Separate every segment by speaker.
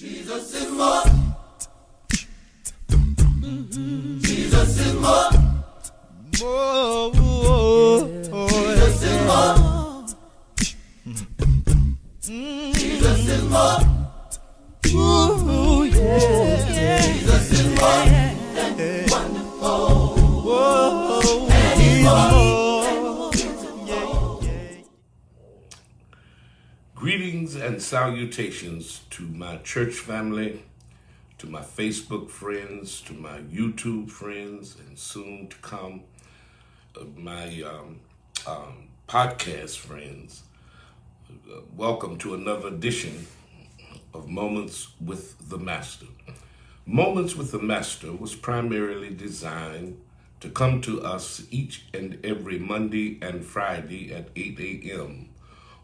Speaker 1: Jesus is more. Jesus is more. Jesus is more. Jesus is more. Ooh, yeah. Jesus is more than wonderful. And he's more.
Speaker 2: Greetings and salutations to my church family, to my Facebook friends, to my YouTube friends, and soon to come my podcast friends. Welcome to another edition of Moments with the Master. Moments with the Master was primarily designed to come to us each and every Monday and Friday at 8 a.m.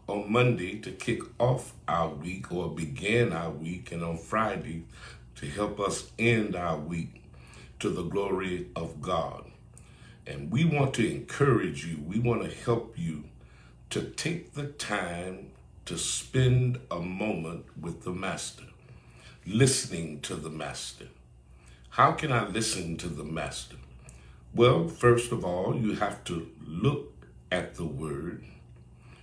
Speaker 2: On Monday to kick off our week or begin our week, and on Friday to help us end our week to the glory of God. And we want to encourage you, we want to help you to take the time to spend a moment with the Master, listening to the Master. How can I listen to the Master? Well, first of all, you have to look at the Word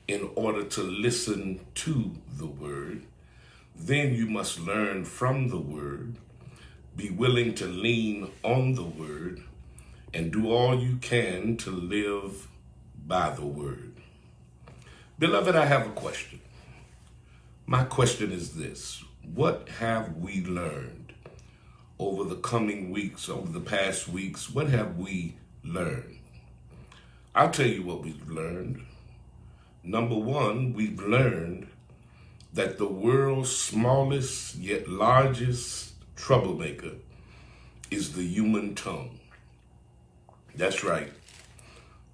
Speaker 2: in order to listen to the Word. Then you must learn from the Word, be willing to lean on the Word, and do all you can to live by the Word. Beloved, I have a question. My question is this: what have we learned over the coming weeks, over the past weeks? What have we learned? I'll tell you what we've learned. Number one, we've learned that the world's smallest yet largest troublemaker is the human tongue. That's right.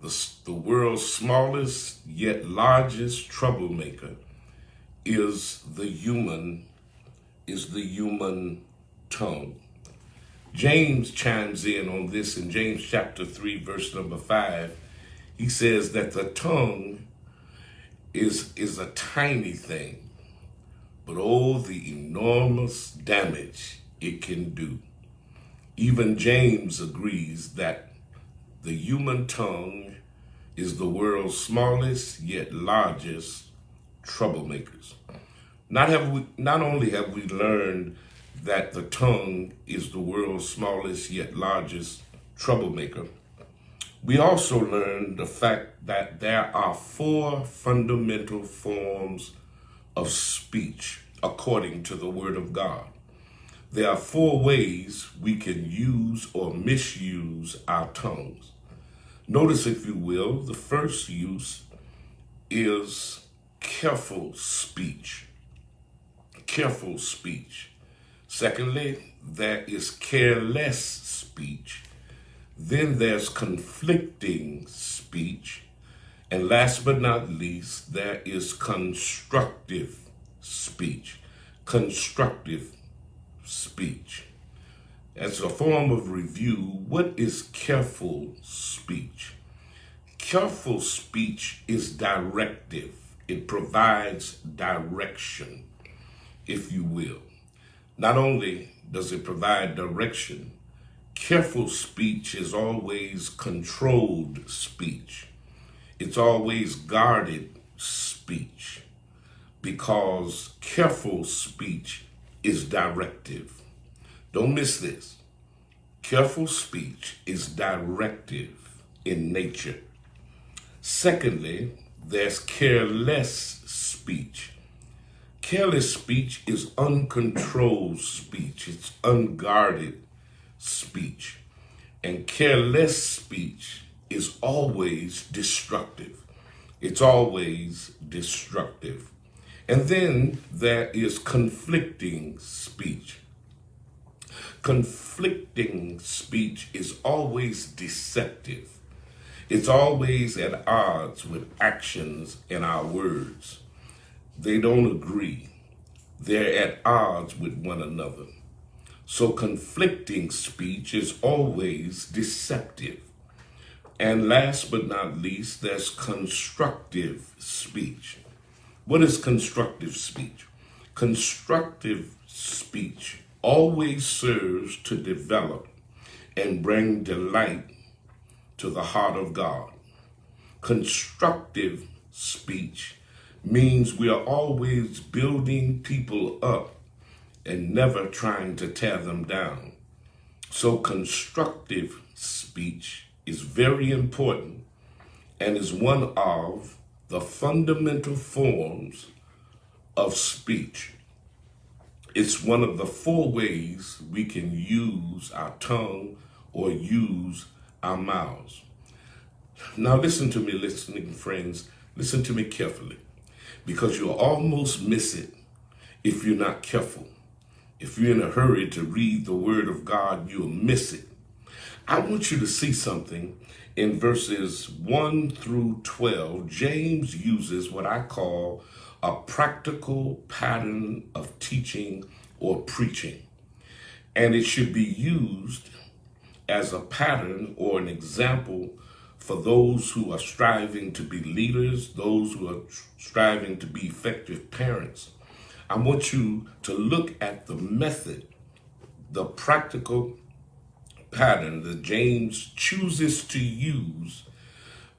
Speaker 2: The world's smallest yet largest troublemaker is the human tongue. James chimes in on this in James chapter 3, verse number 5. He says that the tongue is a tiny thing, but oh, the enormous damage it can do. Even James agrees that the human tongue is the world's smallest yet largest troublemakers. Not only have we learned that the tongue is the world's smallest yet largest troublemaker, we also learned the fact that there are 4 fundamental forms of speech according to the Word of God. There are 4 ways we can use or misuse our tongues. Notice, if you will, the first use is careful speech. Careful speech. Secondly, there is careless speech. Then there's conflicting speech. And last but not least, there is constructive speech. Constructive speech. As a form of review, what is careful speech? Careful speech is directive. It provides direction, if you will. Not only does it provide direction, careful speech is always controlled speech. It's always guarded speech, because careful speech is directive. Don't miss this. Careful speech is directive in nature. Secondly, there's careless speech. Careless speech is uncontrolled speech. It's unguarded speech. And careless speech is always destructive. It's always destructive. And then there is conflicting speech. Conflicting speech is always deceptive. It's always at odds with actions and our words. They don't agree. They're at odds with one another. So conflicting speech is always deceptive. And last but not least, there's constructive speech. What is constructive speech? Constructive speech always serves to develop and bring delight to the heart of God. Constructive speech means we are always building people up and never trying to tear them down. So constructive speech is very important and is one of the fundamental forms of speech. It's one of the 4 ways we can use our tongue or use our mouths. Now listen to me, listening friends. Listen to me carefully, because you'll almost miss it if you're not careful. If you're in a hurry to read the word of God, you'll miss it. I want you to see something in verses 1 through 12. James uses what I call a practical pattern of teaching or preaching. And it should be used as a pattern or an example for those who are striving to be leaders, those who are striving to be effective parents. I want you to look at the method, the practical pattern that James chooses to use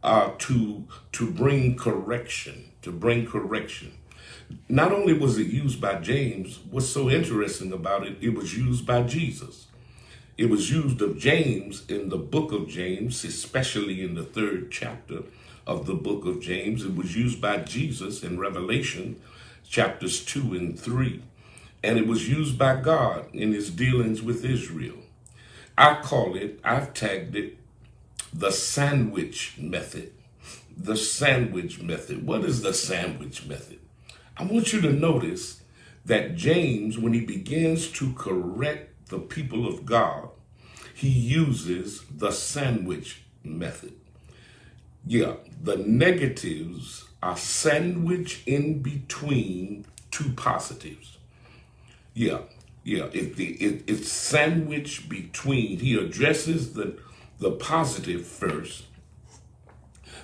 Speaker 2: to bring correction, Not only was it used by James, what's so interesting about it, it was used by Jesus. It was used of James in the book of James, especially in the 3rd chapter of the book of James. It was used by Jesus in Revelation chapters 2 and 3. And it was used by God in his dealings with Israel. I've tagged it the sandwich method. The sandwich method. What is the sandwich method? I want you to notice that James, when he begins to correct the people of God, he uses the sandwich method. Yeah, the negatives are sandwiched in between 2 positives. It's sandwiched between. He addresses the positive first,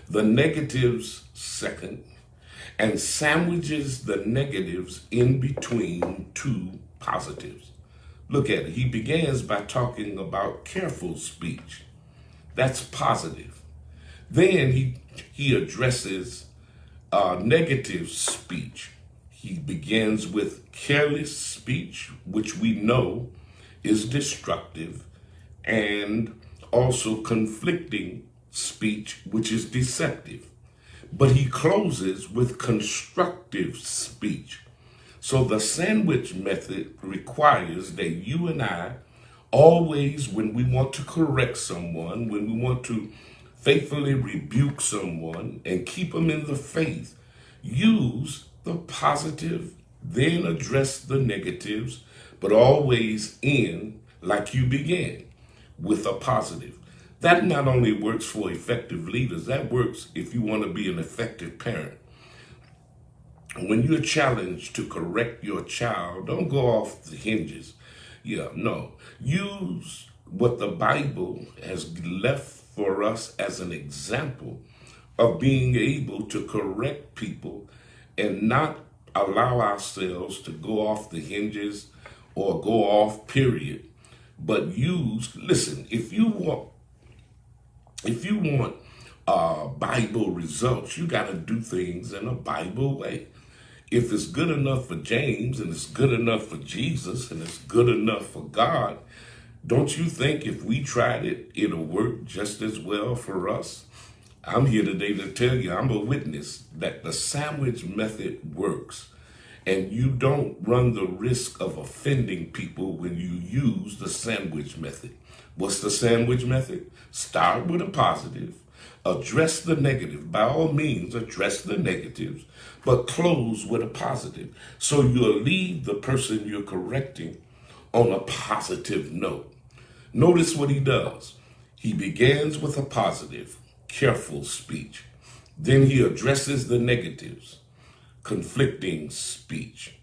Speaker 2: the negatives second, and sandwiches the negatives in between 2 positives. Look at it. He begins by talking about careful speech. That's positive. Then he addresses negative speech. He begins with careless speech, which we know is destructive, and also conflicting speech, which is deceptive. But he closes with constructive speech. So the sandwich method requires that you and I always, when we want to correct someone, when we want to faithfully rebuke someone and keep them in the faith, use the positive, then address the negatives, but always end like you began, with a positive. That not only works for effective leaders, that works if you want to be an effective parent. When you're challenged to correct your child, don't go off the hinges. Use what the Bible has left for us as an example of being able to correct people and not allow ourselves to go off the hinges or go off, period. But listen, if you want Bible results, you got to do things in a Bible way. If it's good enough for James and it's good enough for Jesus and it's good enough for God, don't you think if we tried it, it'll work just as well for us? I'm here today to tell you, I'm a witness that the sandwich method works, and you don't run the risk of offending people when you use the sandwich method. What's the sandwich method? Start with a positive, address the negative. By all means, address the negatives, but close with a positive. So you'll leave the person you're correcting on a positive note. Notice what he does. He begins with a positive, careful speech. Then he addresses the negatives, conflicting speech,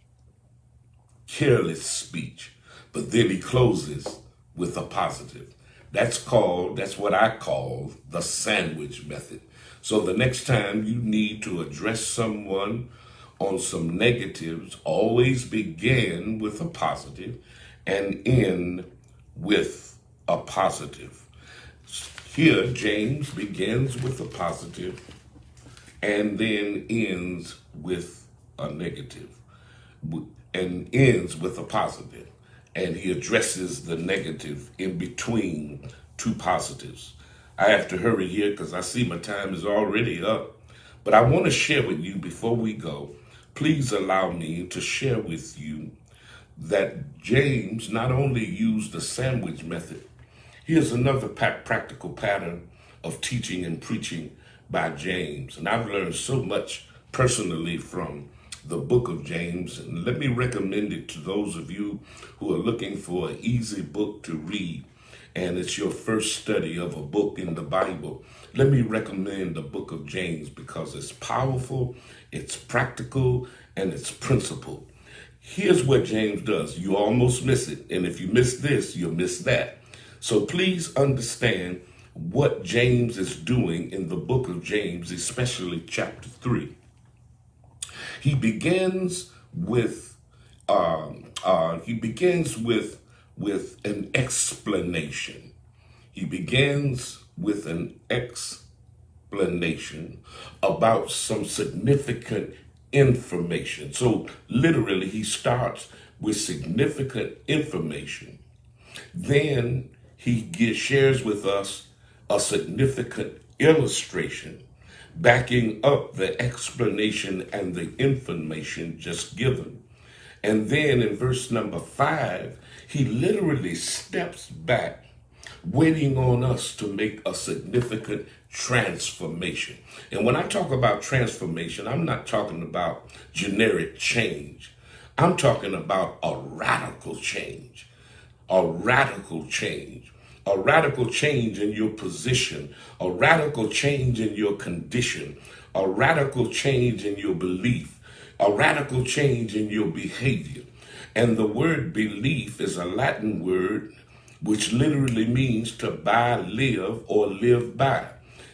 Speaker 2: careless speech. But then he closes with a positive. That's what I call the sandwich method. So the next time you need to address someone on some negatives always begin with a positive and end with a positive. Here, James begins with a positive and then ends with a negative, and ends with a positive. And he addresses the negative in between two positives. I have to hurry here because I see my time is already up. But I want to share with you before we go, please allow me to share with you that James not only used the sandwich method. Here's another practical pattern of teaching and preaching by James. And I've learned so much personally from the book of James. And let me recommend it to those of you who are looking for an easy book to read. And it's your first study of a book in the Bible. Let me recommend the book of James because it's powerful, it's practical, and it's principled. Here's what James does. You almost miss it. And if you miss this, you'll miss that. So please understand what James is doing in the book of James, especially chapter 3. He begins with an explanation. He begins with an explanation about some significant information. So literally, he starts with significant information. Then he shares with us a significant illustration, backing up the explanation and the information just given. And then in verse number 5, he literally steps back, waiting on us to make a significant transformation. And when I talk about transformation, I'm not talking about generic change. I'm talking about a radical change, a radical change. A radical change in your position, a radical change in your condition, a radical change in your belief, a radical change in your behavior. And the word belief is a Latin word which literally means to buy, live, or live by.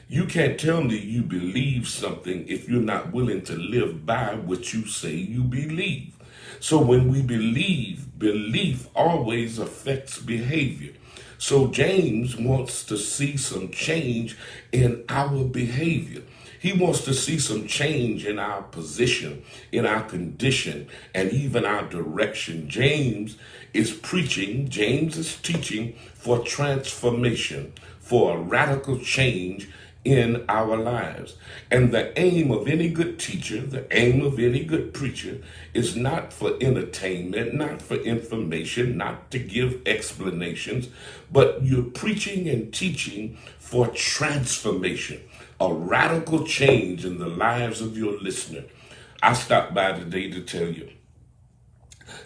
Speaker 2: You can't tell me you believe something if you're not willing to live by what you say you believe. So when we believe, belief always affects behavior. So James wants to see some change in our behavior. He wants to see some change in our position, in our condition, and even our direction. James is teaching for transformation, for a radical change in our lives. And the aim of any good teacher, the aim of any good preacher is not for entertainment, not for information, not to give explanations, but you're preaching and teaching for transformation, a radical change in the lives of your listener. I stopped by today to tell you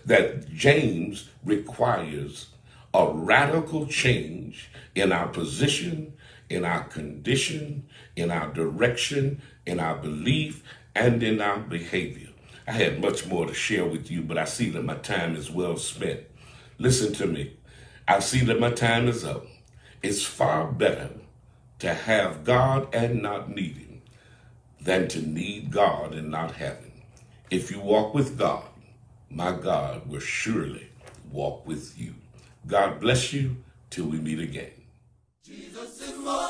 Speaker 2: that James requires a radical change in our position, in our condition, in our direction, in our belief, and in our behavior. I had much more to share with you, but I see that my time is well spent. Listen to me. I see that my time is up. It's far better to have God and not need Him than to need God and not have Him. If you walk with God, my God will surely walk with you. God bless you till we meet again.
Speaker 1: Jesus is more.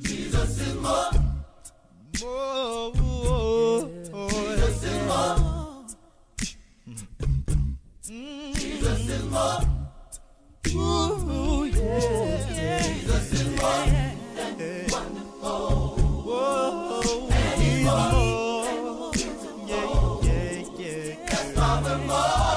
Speaker 1: Jesus is more. Jesus is more. Jesus is more. Ooh, yeah. Jesus is more than wonderful. And He's more. Yeah. That's Father more.